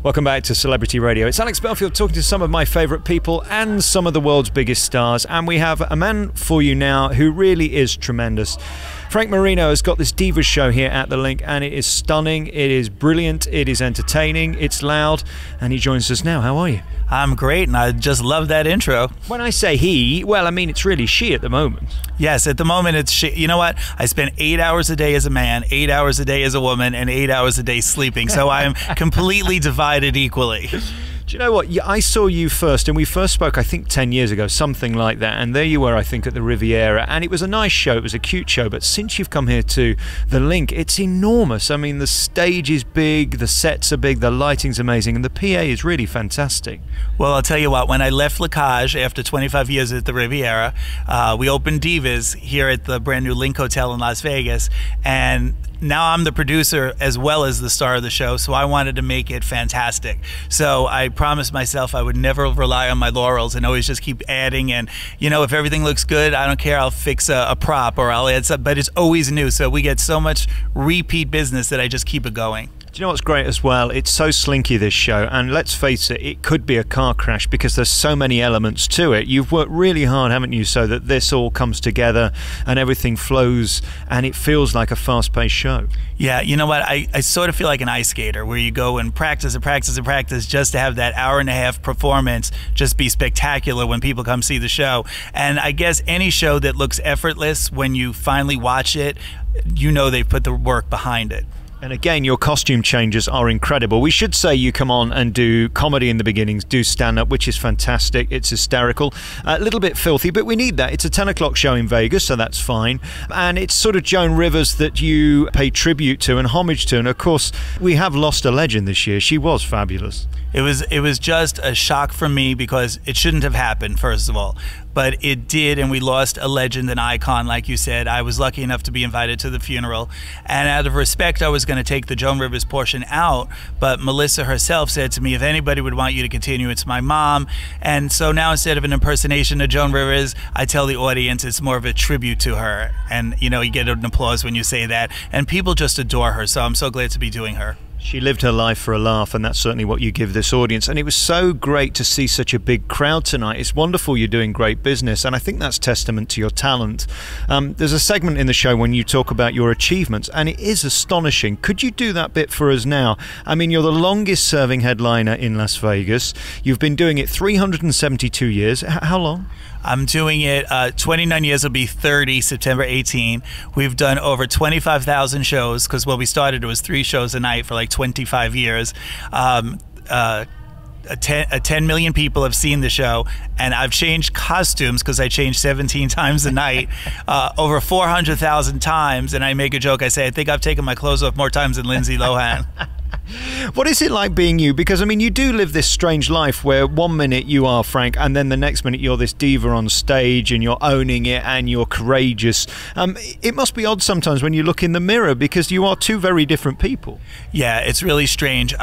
Welcome back to Celebrity Radio. It's Alex Belfield talking to some of my favourite people and some of the world's biggest stars. And we have a man for you now who really is tremendous. Frank Marino has got this Divas show here at the Linq, and it is stunning, it is brilliant, it is entertaining, it's loud, and he joins us now. How are you? I'm great, and I just love that intro. When I say he, well, I mean it's really she at the moment. Yes, at the moment it's she. You know what? I spend 8 hours a day as a man, 8 hours a day as a woman, and 8 hours a day sleeping, so I am completely divided equally. Do you know what? I saw you first, and we first spoke, I think, 10 years ago, something like that. And there you were, I think, at the Riviera. And it was a nice show. It was a cute show. But since you've come here to the Linq, it's enormous. I mean, the stage is big, the sets are big, the lighting's amazing, and the PA is really fantastic. Well, I'll tell you what. When I left Linq after 25 years at the Riviera, we opened Divas here at the brand new Linq Hotel in Las Vegas. And now I'm the producer as well as the star of the show, so I wanted to make it fantastic. So I promised myself I would never rely on my laurels and always just keep adding. And, you know, if everything looks good, I don't care. I'll fix a prop or I'll add something, but it's always new. So we get so much repeat business that I just keep it going. Do you know what's great as well? It's so slinky, this show, and let's face it, it could be a car crash because there's so many elements to it. You've worked really hard, haven't you, so that this all comes together and everything flows and it feels like a fast-paced show. Yeah, you know what? I sort of feel like an ice skater where you go and practice and practice and practice just to have that hour-and-a-half performance just be spectacular when people come see the show. And I guess any show that looks effortless, when you finally watch it, you know they've put the work behind it. And again, your costume changes are incredible. We should say you come on and do comedy in the beginnings, do stand-up, which is fantastic. It's hysterical. A little bit filthy, but we need that. It's a 10 o'clock show in Vegas, so that's fine. And it's sort of Joan Rivers that you pay tribute to and homage to. And, of course, we have lost a legend this year. She was fabulous. It was just a shock for me because it shouldn't have happened, first of all. But it did, and we lost a legend, an icon, like you said. I was lucky enough to be invited to the funeral. And out of respect, I was going to take the Joan Rivers portion out. But Melissa herself said to me, if anybody would want you to continue, it's my mom. And so now instead of an impersonation of Joan Rivers, I tell the audience it's more of a tribute to her. And, you know, you get an applause when you say that. And people just adore her, so I'm so glad to be doing her. She lived her life for a laugh, and that's certainly what you give this audience. And it was so great to see such a big crowd tonight. It's wonderful you're doing great business, and I think that's testament to your talent. There's a segment in the show when you talk about your achievements, and it is astonishing. Could you do that bit for us now? I mean, you're the longest serving headliner in Las Vegas. You've been doing it 372 years. How long? I'm doing it 29 years, will be 30, September 18. We've done over 25,000 shows because when we started it was 3 shows a night for like 25 years. 10 million people have seen the show, and I've changed costumes because I changed 17 times a night, over 400,000 times. And I make a joke, I say, I think I've taken my clothes off more times than Lindsay Lohan. What is it like being you? Because, I mean, you do live this strange life where one minute you are Frank and then the next minute you're this diva on stage and you're owning it and you're courageous. It must be odd sometimes when you look in the mirror because you are two very different people. Yeah, it's really strange.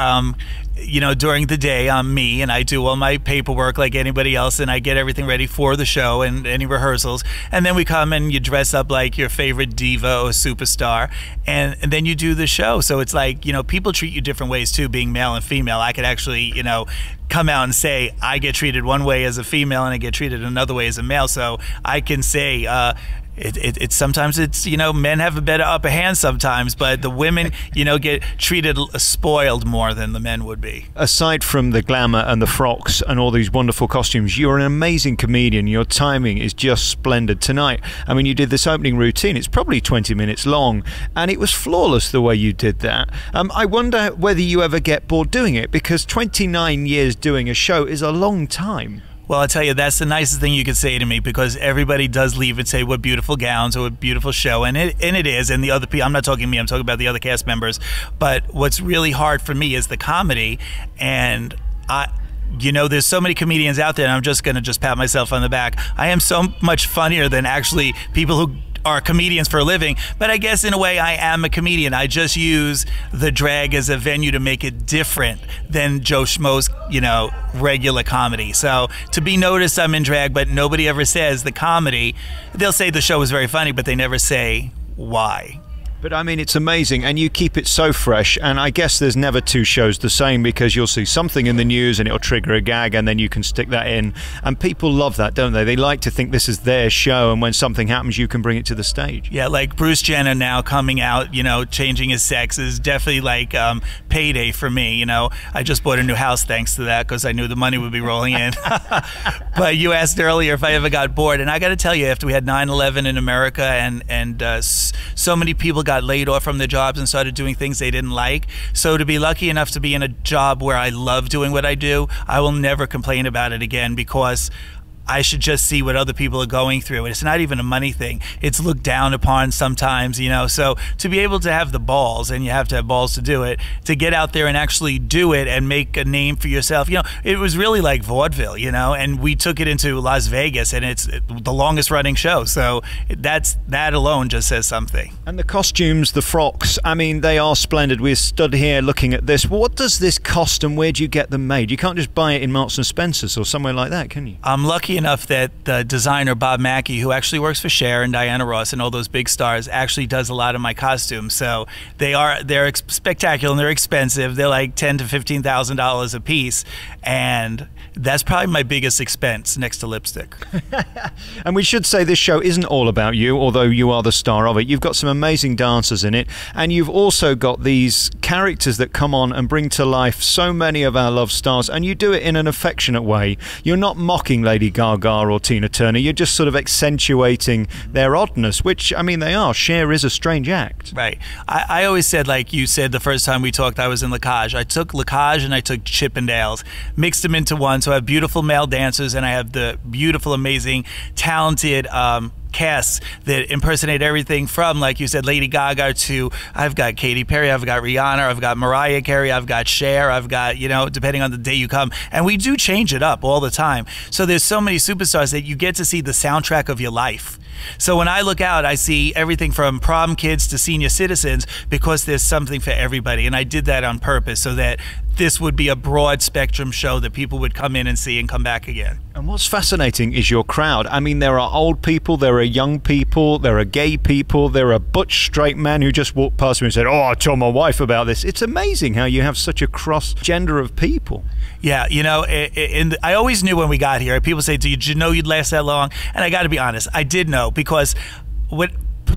You know, during the day, I'm me, and I do all my paperwork like anybody else, and I get everything ready for the show and any rehearsals. And then we come and you dress up like your favorite diva or superstar, and then you do the show. So it's like, you know, people treat you different ways too, being male and female. I could actually, you know, come out and say I get treated one way as a female and I get treated another way as a male. So I can say sometimes it's, you know, men have a better upper hand sometimes, but the women, you know, get treated spoiled more than the men would be. Aside from the glamour and the frocks and all these wonderful costumes, you're an amazing comedian. Your timing is just splendid tonight. I mean, you did this opening routine. It's probably 20 minutes long, and it was flawless the way you did that. I wonder whether you ever get bored doing it, because 29 years doing a show is a long time. Well, I'll tell you, that's the nicest thing you could say to me, because everybody does leave and say what beautiful gowns or what beautiful show, and it is, and the other people, I'm not talking me, I'm talking about the other cast members, but what's really hard for me is the comedy, and you know, there's so many comedians out there, and I'm just going to pat myself on the back. I am so much funnier than actually people who are comedians for a living, but I guess in a way I am a comedian. I just use the drag as a venue to make it different than Joe Schmo's, you know, regular comedy. So to be noticed, I'm in drag, but nobody ever says the comedy. They'll say the show is very funny, but they never say why. But I mean, it's amazing, and you keep it so fresh, and I guess there's never two shows the same, because you'll see something in the news and it'll trigger a gag, and then you can stick that in, and people love that, don't they? They like to think this is their show, and when something happens you can bring it to the stage. Yeah, like Bruce Jenner now coming out, you know, changing his sex is definitely like payday for me. You know, I just bought a new house thanks to that, because I knew the money would be rolling in. But you asked earlier if I ever got bored, and I got to tell you, after we had 9/11 in America, and so many people got laid off from their jobs and started doing things they didn't like. So to be lucky enough to be in a job where I love doing what I do, I will never complain about it again, because I should just see what other people are going through. It's not even a money thing. It's looked down upon sometimes, you know. So to be able to have the balls, and you have to have balls to do it, to get out there and actually do it and make a name for yourself. You know, it was really like vaudeville, you know, and we took it into Las Vegas, and it's the longest running show. So that alone just says something. And the costumes, the frocks, I mean, they are splendid. We're stood here looking at this. What does this cost, and where do you get them made? You can't just buy it in Marks and Spencer's or somewhere like that, can you? I'm lucky enough that the designer Bob Mackey, who actually works for Cher and Diana Ross and all those big stars, actually does a lot of my costumes. So they're spectacular, and they're expensive. They're like $10,000 to $15,000 a piece, and that's probably my biggest expense next to lipstick. And we should say this show isn't all about you, although you are the star of it. You've got some amazing dancers in it, and you've also got these characters that come on and bring to life so many of our love stars, and you do it in an affectionate way. You're not mocking Lady Gaga or Tina Turner, you're just sort of accentuating their oddness, which, I mean, they are. Cher is a strange act. Right. I always said, like you said the first time we talked, I was in Linkage. I took Linkage and I took Chippendales, mixed them into one, so I have beautiful male dancers, and I have the beautiful, amazing, talented casts that impersonate everything from, like you said, Lady Gaga to, I've got Katy Perry, I've got Rihanna, I've got Mariah Carey, I've got Cher, I've got, you know, depending on the day you come. And we do change it up all the time. So there's so many superstars that you get to see the soundtrack of your life. So when I look out, I see everything from prom kids to senior citizens, because there's something for everybody. And I did that on purpose, so that this would be a broad spectrum show that people would come in and see and come back again. And what's fascinating is your crowd. I mean, there are old people, there are young people, there are gay people, there are butch straight men who just walked past me and said, "Oh, I told my wife about this." It's amazing how you have such a cross gender of people. Yeah, you know, I always knew when we got here, people say, did you know you'd last that long? And I got to be honest, I did know, because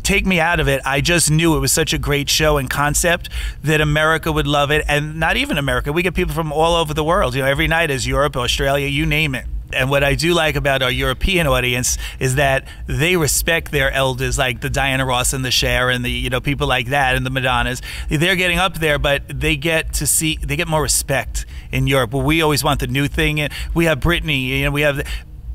take me out of it, I just knew it was such a great show and concept that America would love it. And not even America, we get people from all over the world. You know, every night is Europe, Australia, you name it. And what I do like about our European audience is that they respect their elders, like the Diana Ross and the Cher and the, you know, people like that, and the Madonnas. They're getting up there, but they get more respect in Europe, where we always want the new thing. And we have Britney, you know,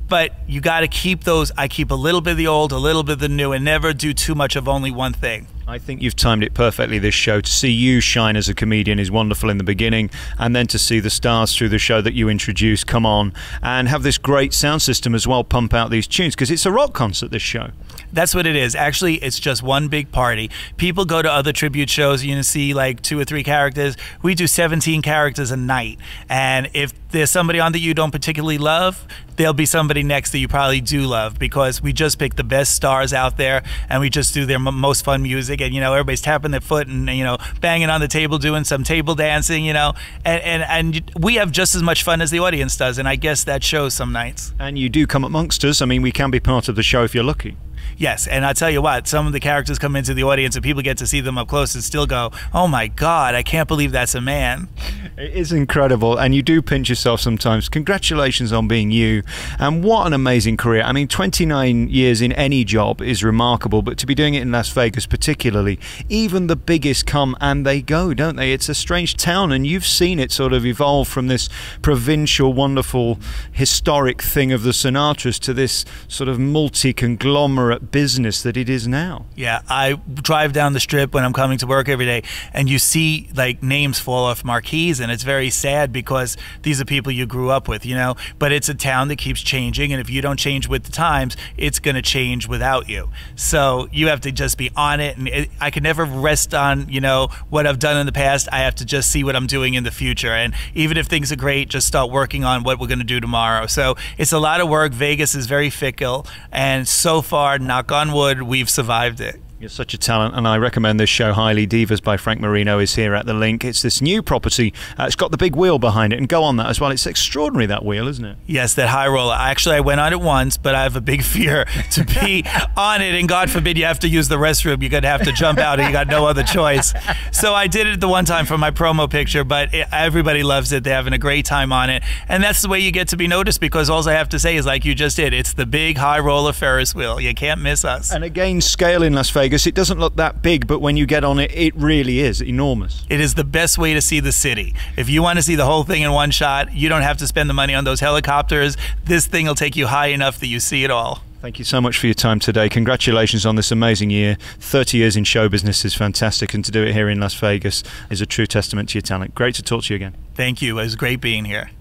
but you got to keep those. I keep a little bit of the old, a little bit of the new, and never do too much of only one thing. I think you've timed it perfectly, this show. To see you shine as a comedian is wonderful in the beginning, and then to see the stars through the show that you introduce come on and have this great sound system as well, pump out these tunes, because it's a rock concert, this show. That's what it is. Actually, it's just one big party. People go to other tribute shows, you know, see like 2 or 3 characters. We do 17 characters a night, and if there's somebody on that you don't particularly love, there'll be somebody next that you probably do love, because we just pick the best stars out there, and we just do their most fun music. And, you know, everybody's tapping their foot and, you know, banging on the table, doing some table dancing, you know, and we have just as much fun as the audience does, and I guess that shows some nights. And you do come amongst us. I mean, we can be part of the show if you're lucky. Yes, and I tell you what, some of the characters come into the audience and people get to see them up close and still go, "Oh my God, I can't believe that's a man." It is incredible, and you do pinch yourself sometimes. Congratulations on being you, and what an amazing career. I mean, 29 years in any job is remarkable, but to be doing it in Las Vegas particularly, even the biggest come and they go, don't they? It's a strange town, and you've seen it sort of evolve from this provincial, wonderful, historic thing of the Sinatras to this sort of multi-conglomerate business that it is now. Yeah, I drive down the strip when I'm coming to work every day, and you see like names fall off marquees, and it's very sad, because these are people you grew up with, you know. But it's a town that keeps changing, and if you don't change with the times, it's going to change without you. So you have to just be on it, and I can never rest on, you know, what I've done in the past. I have to just see what I'm doing in the future, and even if things are great, just start working on what we're going to do tomorrow. So it's a lot of work. Vegas is very fickle, and so far, knock on wood, we've survived it. You're such a talent, and I recommend this show highly. Divas by Frank Marino is here at the Linq. It's this new property. It's got the big wheel behind it, and go on that as well. It's extraordinary, that wheel, isn't it? Yes, that high roller. Actually, I went on it once, but I have a big fear to be on it, and God forbid you have to use the restroom. You're going to have to jump out, and you got no other choice. So I did it the one time for my promo picture, but everybody loves it. They're having a great time on it, and that's the way you get to be noticed, because all I have to say is, like you just did, it's the big high roller Ferris wheel. You can't miss us. And again, scale in Las Vegas. It doesn't look that big, but when you get on it, it really is enormous. It is the best way to see the city. If you want to see the whole thing in one shot, you don't have to spend the money on those helicopters. This thing will take you high enough that you see it all. Thank you so much for your time today. Congratulations on this amazing year. 30 years in show business is fantastic, and to do it here in Las Vegas is a true testament to your talent. Great to talk to you again. Thank you. It was great being here.